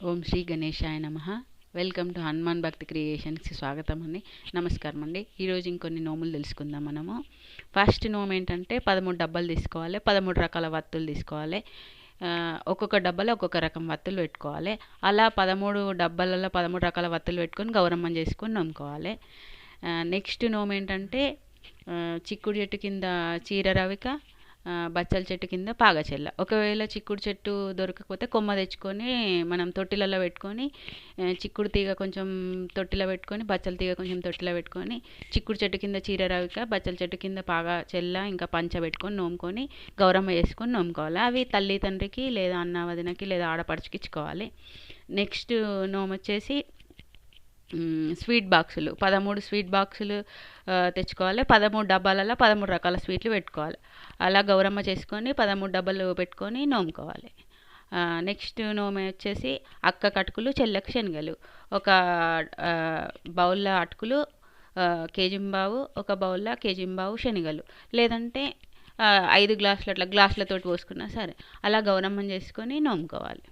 ఓం శ్రీ గణేశాయ నమః. Welcome to Hanuman భక్తి క్రియేషన్స్కి స్వాగతం అండి. నమస్కారం అండి. ఈరోజు ఇంకొన్ని నోములు తెలుసుకుందాం మనము. ఫస్ట్ నోము ఏంటంటే 13 డబ్బాలు తీసుకోవాలి, 13 రకాల వత్తులు తీసుకోవాలి. ఒక్కొక్క డబ్బాలో ఒక్కొక్క రకం వత్తులు పెట్టుకోవాలి. అలా 13 డబ్బాలలో 13 రకాల వత్తులు పెట్టుకొని గౌరమ్మని చేసుకొని నమ్ముకోవాలి. నెక్స్ట్ నోము ఏంటంటే చిక్కుడు చెట్టు కింద చీర రవిక, బచ్చల చెట్టు కింద పాగచెల్ల. ఒకవేళ చిక్కుడు చెట్టు దొరకకపోతే కొమ్మ తెచ్చుకొని మనం తొట్టిలలో పెట్టుకొని, చిక్కుడు తీగ కొంచెం తొట్టిలో పెట్టుకొని, బచ్చల తీగ కొంచెం తొట్టిలో పెట్టుకొని, చిక్కుడు చెట్టు కింద చీర రవిక, బచ్చల చెట్టు కింద పాగచెల్ల ఇంకా పంచ పెట్టుకొని నోముకొని గౌరమ్మ వేసుకొని నోముకోవాలి. అవి తల్లి తండ్రికి లేదా అన్న వదినకి లేదా ఆడపడుచుకి ఇచ్చుకోవాలి. నెక్స్ట్ నోము వచ్చేసి స్వీట్ బాక్సులు 13 స్వీట్ బాక్సులు తెచ్చుకోవాలి. 13 డబ్బాలలో 13 రకాల స్వీట్లు పెట్టుకోవాలి. అలా గౌరమ్మ చేసుకొని 13 డబ్బాలు పెట్టుకొని నోముకోవాలి. నెక్స్ట్ నోము వచ్చేసి అక్క కటుకులు, చెల్లెకు శనగలు. ఒక బౌల్లో అటుకులు కేజింబావు, ఒక బౌల్లో కేజింబావు శనగలు, లేదంటే 5 గ్లాసులు అట్లా గ్లాసులతోటి పోసుకున్నా సరే. అలా గౌరమ్మని చేసుకొని నోముకోవాలి.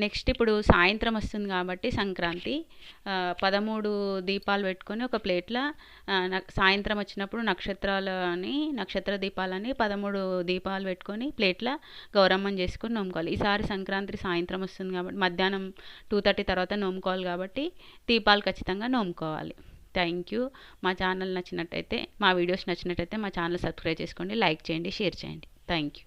నెక్స్ట్ ఇప్పుడు సాయంత్రం వస్తుంది కాబట్టి సంక్రాంతి, 13 దీపాలు పెట్టుకొని ఒక ప్లేట్లో సాయంత్రం వచ్చినప్పుడు నక్షత్ర దీపాలని 13 దీపాలు పెట్టుకొని ప్లేట్లో గౌరమ్మని చేసుకొని నోముకోవాలి. ఈసారి సంక్రాంతి సాయంత్రం వస్తుంది కాబట్టి మధ్యాహ్నం 2:30 తర్వాత నోముకోవాలి కాబట్టి దీపాలు ఖచ్చితంగా నోముకోవాలి. Thank you. మా ఛానల్ నచ్చినట్టయితే, మా వీడియోస్ నచ్చినట్టయితే మా ఛానల్ సబ్స్క్రైబ్ చేసుకోండి, లైక్ చేయండి, షేర్ చేయండి. Thank you.